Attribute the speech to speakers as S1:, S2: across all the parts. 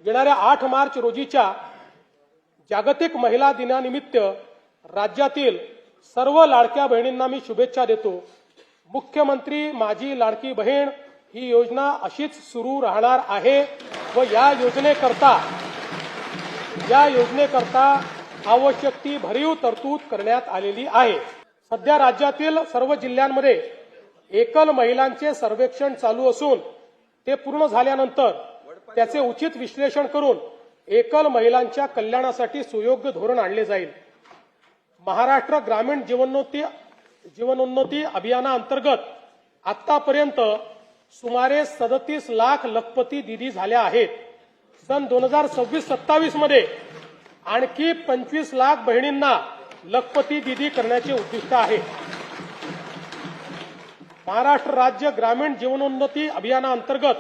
S1: येणाऱ्या 8 मार्च रोजीच्या जागतिक महिला दिनानिमित्त राज्यातील सर्व लाडक्या बहिणींना मी शुभेच्छा देतो। मुख्यमंत्री माझी लाडकी बहीण ही योजना अशीच सुरू राहणार आहे व या योजनेकरता आवश्यक ती भरीव तरतूद करण्यात आलेली आहे। सध्या राज्यातील सर्व जिल्ह्यांमध्ये एकल महिलांचे सर्वेक्षण चालू असून ते पूर्ण झाल्यानंतर त्याचे उचित विश्लेषण करून एकल महिलांच्या कल्याणासाठी सुयोग्य धोरण आणले जाईल। महाराष्ट्र ग्रामीण जीवनोन्नती अभियानाअंतर्गत आतापर्यंत सुमारे 37 लाख लखपती दीदी झाल्या आहेत। सन 2026-27 मध्ये आणखी 25 लाख बहिणींना लखपती दीदी करण्याचे उद्दिष्ट आहे। महाराष्ट्र राज्य ग्रामीण जीवनोन्नती अभियानाअंतर्गत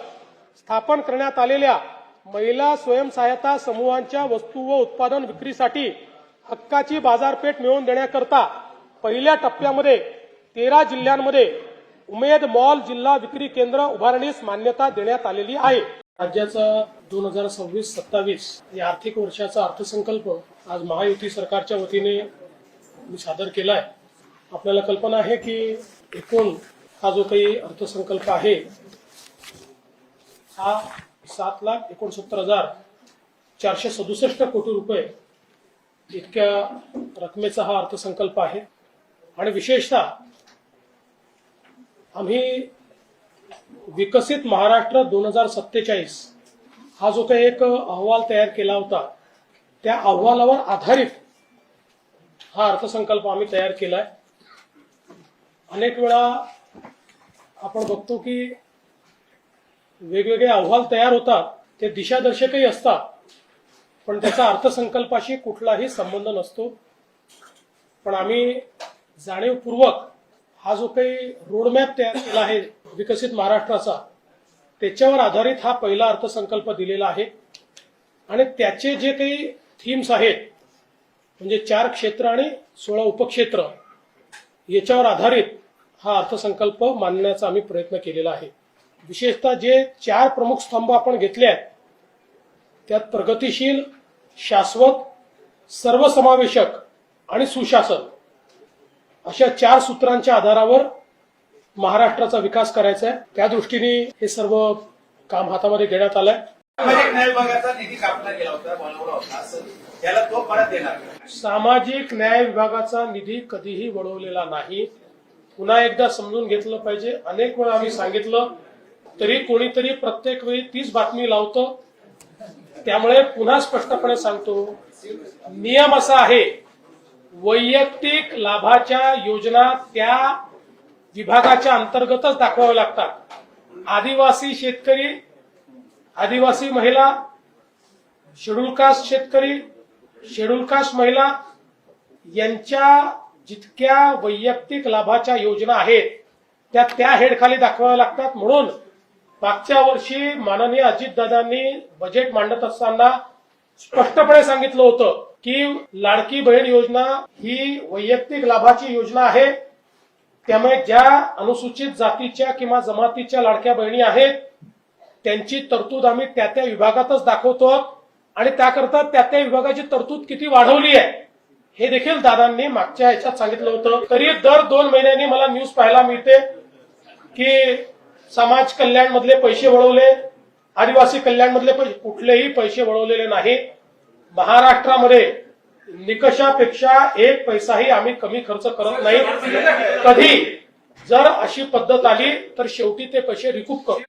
S1: स्थापन करण्यात आलेल्या महिला स्वयंसहायता समूहांच्या वस्तू व उत्पादन विक्रीसाठी हक्काची बाजारपेठ मिळवून देण्याकरता पहिल्या टप्प्यामध्ये 13 जिल्ह्यांमध्ये उमेद मॉल जिल्हा विक्री केंद्र उभारणीस मान्यता देण्यात आलेली आहे। राज्याचा 2026-27 या आर्थिक वर्षाचा अर्थसंकल्प आज महायुती सरकारच्या वतीने मी सादर केला आहे। आपल्याला कल्पना आहे की एकूण हा जो काही अर्थसंकल्प आहे हा 7,69,467 कोटी रुपये इतक्या रकमेचा हा अर्थसंकल्प आहे। आणि विशेषतः आम्ही विकसित महाराष्ट्र 2047 हा जो काही एक अहवाल तयार केला होता त्या अहवालावर आधारित हा अर्थसंकल्प आम्ही तयार केलाय। अनेक वेळा आपण बघतो की वेगवेगळे अहवाल तयार होतात, ते दिशादर्शकही असतात, पण त्याचा अर्थसंकल्पाशी कुठलाही संबंध नसतो। पण आम्ही जाणीवपूर्वक हा जो काही रोडमॅप तयार केला आहे विकसित महाराष्ट्राचा, त्याच्यावर आधारित हा पहिला अर्थसंकल्प दिलेला आहे। आणि त्याचे जे काही थीम्स आहेत म्हणजे 4 क्षेत्र आणि 16 उपक्षेत्र याच्यावर आधारित हा अर्थसंकल्प मांडण्याचा आम्ही प्रयत्न केलेला आहे। विशेषतः जे 4 प्रमुख स्तंभ आपण घेतले आहेत त्यात प्रगतिशील, शाश्वत, सर्वसमावेशक आणि सुशासन अशा 4 सूत्रांच्या आधारावर महाराष्ट्राचा विकास करायचा आहे। त्या दृष्टीने हे सर्व काम हातामध्ये घेण्यात आलंय। सामाजिक न्याय विभागाचा निधी कधीही वळवलेला नाही। पुन्हा एकदा समजून घेतलं पाहिजे। अनेक वेळा आम्ही सांगितलं तरी कोणीतरी प्रत्येक वेळी तीच बातमी लावतं। त्यामुळे पुन्हा स्पष्टपणे सांगतो, नियम असा आहे वैयक्तिक लाभाच्या योजना त्या विभागाच्या अंतर्गतच दाखवाव्या लागतात। आदिवासी शेतकरी, आदिवासी महिला, शेड्यूल कास्ट शेतकरी, शेड्यूल कास्ट महिला यांच्या जितक्या वैयक्तिक लाभाच्या योजना आहेत त्या हेडखाली दाखवाव्या लागतात। म्हणून मागच्या वर्षी माननीय अजितदादांनी बजेट मांडत असताना स्पष्टपणे सांगितलं होतं की लाडकी बहीण योजना ही वैयक्तिक लाभाची योजना आहे। त्यामुळे ज्या अनुसूचित जातीच्या किंवा जमातीच्या लाडक्या बहिणी आहेत त्यांची तरतूद आम्ही त्या विभागातच दाखवतो आणि त्याकरता त्या विभागाची तरतूद किती वाढवली आहे हे देखील दादांनी मागच्या ह्याच्यात सांगितलं होतं। तरी दर 2 महिन्यांनी मला न्यूज पाहायला मिळते की समाज कल्याण मधले पैसे वळवले, आदिवासी कल्याण मधले कुठलेही पैसे वळवलेले नाही। महाराष्ट्रामध्ये निकषापेक्षा 1 पैसाही आम्ही कमी खर्च करत नाही। कधी जर अशी पद्धत आली तर शेवटी ते पैसे रिकूप करू।